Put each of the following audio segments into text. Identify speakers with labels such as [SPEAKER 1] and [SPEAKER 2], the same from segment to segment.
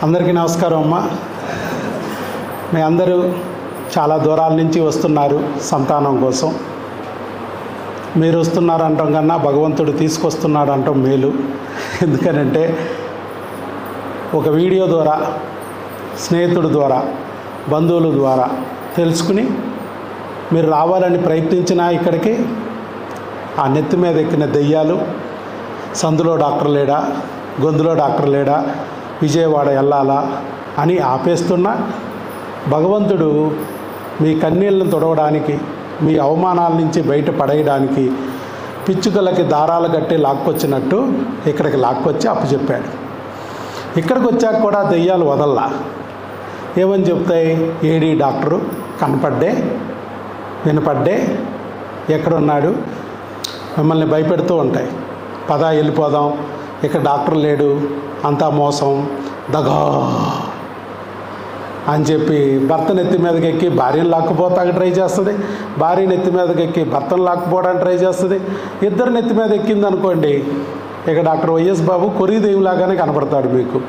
[SPEAKER 1] అందరికీ నమస్కారం అమ్మ. మీ అందరూ చాలా దూరాల నుంచి వస్తున్నారు సంతానం కోసం. మీరు వస్తున్నారు అంటాం కన్నా భగవంతుడు తీసుకొస్తున్నాడు అంటాం మేలు. ఎందుకనంటే ఒక వీడియో ద్వారా, స్నేహితుడి ద్వారా, బంధువుల ద్వారా తెలుసుకుని మీరు రావాలని ప్రయత్నించినా ఇక్కడికి ఆ నెత్తి మీద ఎక్కిన దెయ్యాలు, సందులో డాక్టర్ లేడా, గొంతులో డాక్టర్ లేడా, విజయవాడ వెళ్ళాలా అని ఆపేస్తున్నా భగవంతుడు మీ కన్నీళ్ళను తొడవడానికి, మీ అవమానాల నుంచి బయట పడేయడానికి పిచ్చుకలకి దారాలు కట్టి లాక్కొచ్చినట్టు ఇక్కడికి లాక్కొచ్చి అప్పచెప్పాడు. ఇక్కడికి వచ్చాక కూడా దెయ్యాలు వదల్లా. ఏమని చెప్తాయి? ఏడీ డాక్టరు, కనపడ్డే, వినపడ్డే, ఎక్కడున్నాడు, మిమ్మల్ని భయపెడుతూ ఉంటాయి. పదా వెళ్ళిపోదాం, ఇక్కడ డాక్టర్ లేడు, అంతా మోసం, దగా అని చెప్పి భర్త నెత్తి మీదకి ఎక్కి భార్యను లాక్కుపోతానికి ట్రై చేస్తుంది, భార్య నెత్తి మీదకి ఎక్కి భర్తను లాక్కుపోవడానికి ట్రై చేస్తుంది. ఇద్దరు నెత్తి మీద ఎక్కింది అనుకోండి, ఇక డాక్టర్ వైఎస్ బాబు కొరిదేవిలాగానే కనపడతాడు, మీకు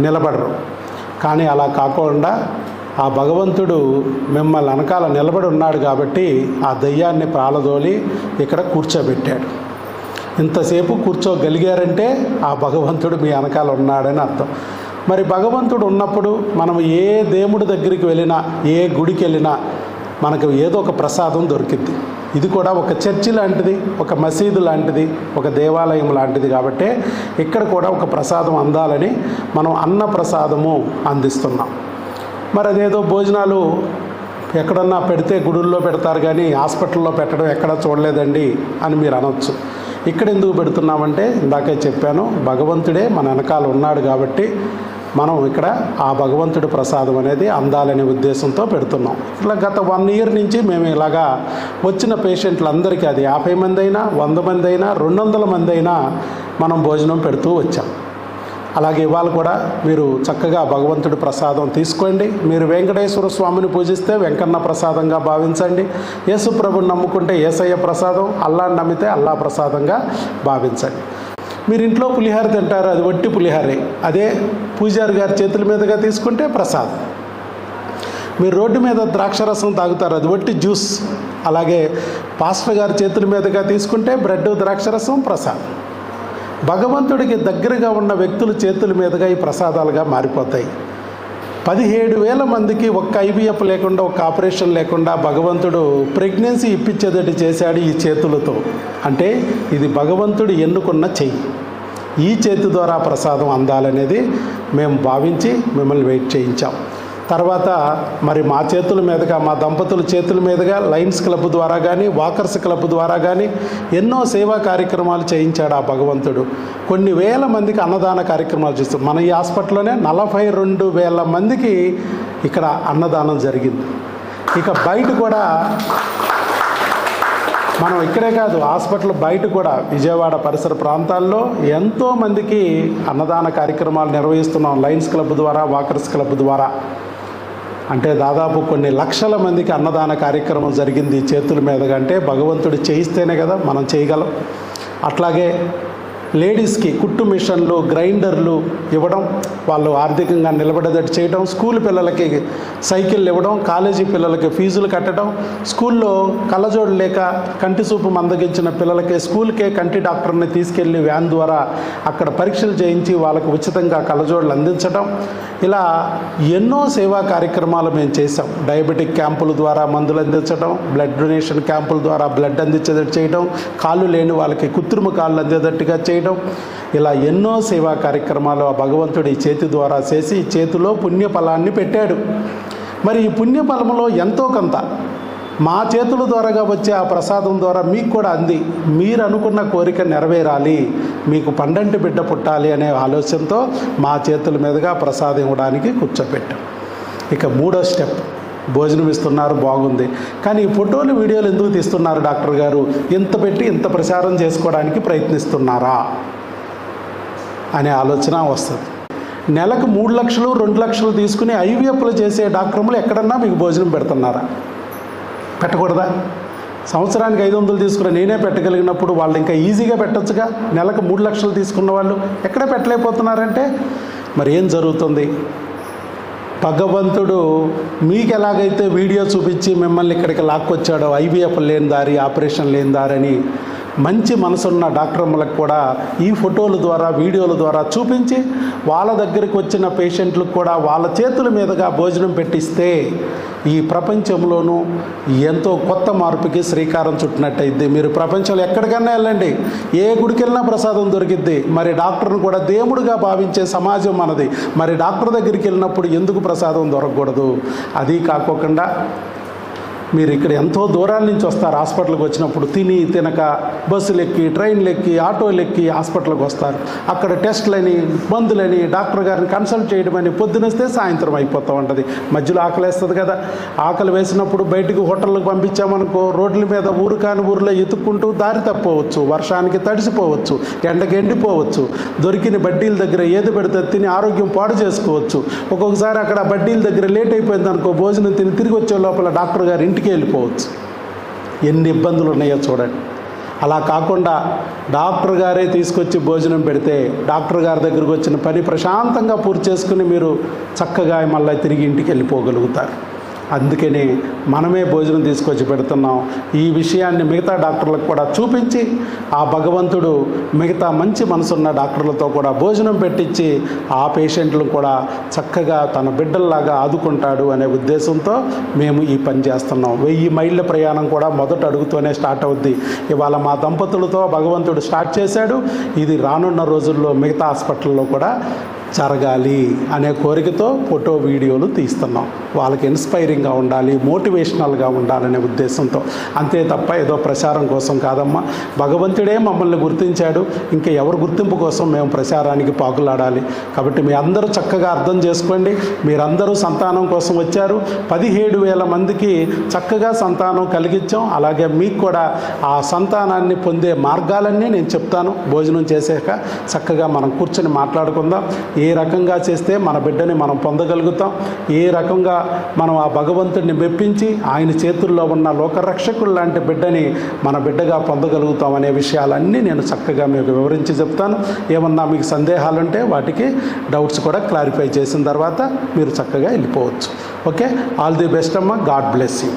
[SPEAKER 1] నిలబడరు. కానీ అలా కాకుండా ఆ భగవంతుడు మిమ్మల్ని వెనకాల నిలబడి ఉన్నాడు కాబట్టి ఆ దయ్యాన్ని ప్రాలదోలి ఇక్కడ కూర్చోబెట్టాడు. ఇంతసేపు కూర్చోగలిగారంటే ఆ భగవంతుడు మీ వెనకాల ఉన్నాడని అర్థం. మరి భగవంతుడు ఉన్నప్పుడు మనం ఏ దేవుడి దగ్గరికి వెళ్ళినా, ఏ గుడికి వెళ్ళినా మనకు ఏదో ఒక ప్రసాదం దొరికిద్ది. ఇది కూడా ఒక చర్చి లాంటిది, ఒక మసీదు లాంటిది, ఒక దేవాలయం లాంటిది. కాబట్టి ఇక్కడ కూడా ఒక ప్రసాదం అందాలని మనం అన్న ప్రసాదము అందిస్తున్నాం. మరి అదేదో భోజనాలు ఎక్కడన్నా పెడితే గుడుల్లో పెడతారు కానీ హాస్పిటల్లో పెట్టడం ఎక్కడా చూడలేదండి అని మీరు అనొచ్చు. ఇక్కడ ఎందుకు పెడుతున్నామంటే ఇందాకే చెప్పాను, భగవంతుడే మన వెనకాల ఉన్నాడు కాబట్టి మనం ఇక్కడ ఆ భగవంతుడి ప్రసాదం అనేది అందాలనే ఉద్దేశంతో పెడుతున్నాం. ఇట్లా గత 1 year నుంచి మేము ఇలాగా వచ్చిన పేషెంట్లందరికీ, అది 50 మంది అయినా, 100 మంది అయినా, 200 మంది అయినా మనం భోజనం పెడుతూ వచ్చాం. అలాగే ఇవాళ కూడా మీరు చక్కగా భగవంతుడి ప్రసాదం తీసుకోండి. మీరు వెంకటేశ్వర స్వామిని పూజిస్తే వెంకన్న ప్రసాదంగా భావించండి, యేసు ప్రభుని నమ్ముకుంటే యేసయ్య ప్రసాదం, అల్లాని నమ్మితే అల్లా ప్రసాదంగా భావించండి. మీరు ఇంట్లో పులిహార తింటారు, అది వట్టి పులిహారే, అదే పూజారి గారి చేతుల మీదుగా తీసుకుంటే ప్రసాదం. మీరు రోడ్డు మీద ద్రాక్షరసం తాగుతారు, అది వట్టి జ్యూస్, అలాగే పాస్టర్ గారి చేతుల మీదుగా తీసుకుంటే బ్రెడ్, ద్రాక్షరసం ప్రసాదం. భగవంతుడికి దగ్గరగా ఉన్న వ్యక్తుల చేతుల మీదుగా ఈ ప్రసాదాలుగా మారిపోతాయి. 17,000 మందికి ఒక్క IVF లేకుండా, ఒక్క ఆపరేషన్ లేకుండా భగవంతుడు ప్రెగ్నెన్సీ ఇప్పించేదటి చేశాడు ఈ చేతులతో. అంటే ఇది భగవంతుడు ఎన్నుకున్న చెయ్యి. ఈ చేతి ద్వారా ప్రసాదం అందాలనేది మేము భావించి మిమ్మల్ని వెయిట్ చేయించాం. తర్వాత మరి మా చేతుల మీదుగా, మా దంపతుల చేతుల మీదుగా లయన్స్ క్లబ్ ద్వారా కానీ, వాకర్స్ క్లబ్ ద్వారా కానీ ఎన్నో సేవా కార్యక్రమాలు చేయించాడు ఆ భగవంతుడు. కొన్ని వేల మందికి అన్నదాన కార్యక్రమాలు చేస్తాం. మన ఈ హాస్పిటల్లోనే 42,000 మందికి ఇక్కడ అన్నదానం జరిగింది. ఇక బయట కూడా మనం ఇక్కడే కాదు, హాస్పిటల్ బయట కూడా విజయవాడ పరిసర ప్రాంతాల్లో ఎంతోమందికి అన్నదాన కార్యక్రమాలు నిర్వహిస్తున్నాం లయన్స్ క్లబ్ ద్వారా, వాకర్స్ క్లబ్ ద్వారా. అంటే దాదాపు కొన్ని లక్షల మందికి అన్నదాన కార్యక్రమం జరిగింది ఈ చేతుల మీదుగా. అంటే భగవంతుడు చేయిస్తేనే కదా మనం చేయగలం. అట్లాగే లేడీస్కి కుట్టు మిషన్లు, గ్రైండర్లు ఇవ్వడం, వాళ్ళు ఆర్థికంగా నిలబడేటట్టు చేయడం, స్కూల్ పిల్లలకి సైకిళ్ళు ఇవ్వడం, కాలేజీ పిల్లలకి ఫీజులు కట్టడం, స్కూల్లో కళ్ళజోడు లేక కంటి చూపు మందగించిన పిల్లలకి స్కూల్కే కంటి డాక్టర్ని తీసుకెళ్ళి వ్యాన్ ద్వారా అక్కడ పరీక్షలు చేయించి వాళ్ళకు ఉచితంగా కళ్ళజోడులు అందించడం, ఇలా ఎన్నో సేవా కార్యక్రమాలు మేము చేసాం. డయాబెటిక్ క్యాంపుల ద్వారా మందులు అందించడం, బ్లడ్ డొనేషన్ క్యాంపుల ద్వారా బ్లడ్ అందించేటట్టు చేయడం, కాళ్ళు లేని వాళ్ళకి కృత్రిమ కాళ్ళు అందేటట్టుగా చేయడం, ఇలా ఎన్నో సేవా కార్యక్రమాలు ఆ భగవంతుడు ఈ చేతి ద్వారా చేసి ఈ చేతిలో పుణ్యఫలాన్ని పెట్టాడు. మరి ఈ పుణ్యఫలంలో ఎంతో కొంత మా చేతుల ద్వారాగా వచ్చే ఆ ప్రసాదం ద్వారా మీకు కూడా అంది, మీరు అనుకున్న కోరిక నెరవేరాలి, మీకు పండంటి బిడ్డ పుట్టాలి అనే ఆలోచనతో మా చేతుల మీదుగా ప్రసాదం ఇవ్వడానికి కూర్చోపెట్టాం. ఇక 3వ స్టెప్, భోజనం ఇస్తున్నారు, బాగుంది, కానీ ఈ ఫోటోలు, వీడియోలు ఎందుకు తీస్తున్నారు డాక్టర్ గారు? ఇంత పెట్టి ఇంత ప్రచారం చేసుకోవడానికి ప్రయత్నిస్తున్నారా అనే ఆలోచన వస్తుంది. నెలకు 3 లక్షలు 2 లక్షలు తీసుకుని IVFలు చేసే డాక్టర్లు ఎక్కడన్నా మీకు భోజనం పెడుతున్నారా? పెట్టకూడదా? సంవత్సరానికి 500 తీసుకున్న నేనే పెట్టగలిగినప్పుడు వాళ్ళు ఇంకా ఈజీగా పెట్టొచ్చుగా. నెలకు 3 లక్షలు తీసుకున్న వాళ్ళు ఎక్కడ పెట్టలేకపోతున్నారంటే మరి ఏం జరుగుతుంది? భగవంతుడు మీకు ఎలాగైతే వీడియో చూపించి మిమ్మల్ని ఇక్కడికి లాక్కొచ్చాడో, ఐవీఎఫ్ లేని దారి, ఆపరేషన్ లేని దారి అని మంచి మనసున్న డాక్టర్లకు కూడా ఈ ఫోటోల ద్వారా, వీడియోల ద్వారా చూపించి వాళ్ళ దగ్గరికి వచ్చిన పేషెంట్లకు కూడా వాళ్ళ చేతుల మీదుగా భోజనం పెట్టిస్తే ఈ ప్రపంచంలోనూ ఎంతో కొత్త మార్పుకి శ్రీకారం చుట్టినట్టయిద్ది. మీరు ప్రపంచంలో ఎక్కడికైనా వెళ్ళండి, ఏ గుడికి వెళ్ళినా ప్రసాదం దొరికిద్ది. మరి డాక్టర్ను కూడా దేవుడిగా భావించే సమాజం మనది. మరి డాక్టర్ దగ్గరికి వెళ్ళినప్పుడు ఎందుకు ప్రసాదం దొరకకూడదు? అది కాకోకుండా మీరు ఇక్కడ ఎంతో దూరాల నుంచి వస్తారు. హాస్పిటల్కి వచ్చినప్పుడు తిని తినక బస్సులు ఎక్కి, ట్రైన్లు ఎక్కి, ఆటోలు ఎక్కి హాస్పిటల్కి వస్తారు. అక్కడ టెస్టులని, మందులని, డాక్టర్ గారిని కన్సల్ట్ చేయడమని పొద్దునొస్తే సాయంత్రం అయిపోతూ ఉంటుంది. మధ్యలో ఆకలి వేస్తుంది కదా. ఆకలి వేసినప్పుడు బయటికి హోటళ్ళకి పంపించామనుకో, రోడ్ల మీద ఊరు కాని ఊరిలో ఎత్తుక్కుంటూ దారి తప్పవచ్చు, వర్షానికి తడిసిపోవచ్చు, ఎండకి ఎండిపోవచ్చు, దొరికిన బడ్డీల దగ్గర ఏది పెడితే తిని ఆరోగ్యం పాడు చేసుకోవచ్చు. ఒక్కొక్కసారి అక్కడ బడ్డీల దగ్గర లేట్ అయిపోయింది అనుకో, భోజనం తిని తిరిగి వచ్చే లోపల డాక్టర్ గారు ఇంటికి వెళ్ళిపోవచ్చు. ఎన్ని ఇబ్బందులు ఉన్నాయో చూడండి. అలా కాకుండా డాక్టర్ గారే తీసుకొచ్చి భోజనం పెడితే డాక్టర్ గారి దగ్గరకు వచ్చిన పని ప్రశాంతంగా పూర్తి చేసుకుని మీరు చక్కగా మళ్ళీ తిరిగి ఇంటికి వెళ్ళిపోగలుగుతారు. అందుకని మనమే భోజనం తీసుకొచ్చి పెడుతున్నాం. ఈ విషయాన్ని మిగతా డాక్టర్లకు కూడా చూపించి ఆ భగవంతుడు మిగతా మంచి మనసున్న డాక్టర్లతో కూడా భోజనం పెట్టించి ఆ పేషెంట్లను కూడా చక్కగా తన బిడ్డల్లాగా ఆదుకుంటాడు అనే ఉద్దేశంతో మేము ఈ పని చేస్తున్నాం. 1000 మైళ్ళ ప్రయాణం కూడా మొదట అడుగుతూనే స్టార్ట్ అవుద్ది. ఇవాళ మా దంపతులతో భగవంతుడు స్టార్ట్ చేశాడు. ఇది రానున్న రోజుల్లో మిగతా హాస్పిటల్లో కూడా జరగాలి అనే కోరికతో ఫోటో వీడియోలు తీస్తున్నాం. వాళ్ళకి ఇన్స్పైరింగ్గా ఉండాలి, మోటివేషనల్గా ఉండాలనే ఉద్దేశంతో. అంతే తప్ప ఏదో ప్రచారం కోసం కాదమ్మా. భగవంతుడే మమ్మల్ని గుర్తించాడు. ఇంకా ఎవరు గుర్తింపు కోసం మేము ప్రచారానికి పాకులాడాలి? కాబట్టి మీ అందరూ చక్కగా అర్థం చేసుకోండి. మీరందరూ సంతానం కోసం వచ్చారు. 17,000 మందికి చక్కగా సంతానం కలిగించాం. అలాగే మీకు కూడా ఆ సంతానాన్ని పొందే మార్గాలన్నీ నేను చెప్తాను. భోజనం చేసాక చక్కగా మనం కూర్చొని మాట్లాడుకుందాం. ఏ రకంగా చేస్తే మన బిడ్డని మనం పొందగలుగుతాం, ఏ రకంగా మనం ఆ భగవంతుడిని మెప్పించి ఆయన చేతుల్లో ఉన్న లోకరక్షకుడు లాంటి బిడ్డని మన బిడ్డగా పొందగలుగుతాం అనే విషయాలన్నీ నేను చక్కగా మీకు వివరించి చెప్తాను. ఏమన్నా మీకు సందేహాలుంటే వాటికి డౌట్స్ కూడా క్లారిఫై చేసిన తర్వాత మీరు చక్కగా వెళ్ళిపోవచ్చు. ఓకే, ఆల్ ది బెస్ట్ అమ్మ. God bless you.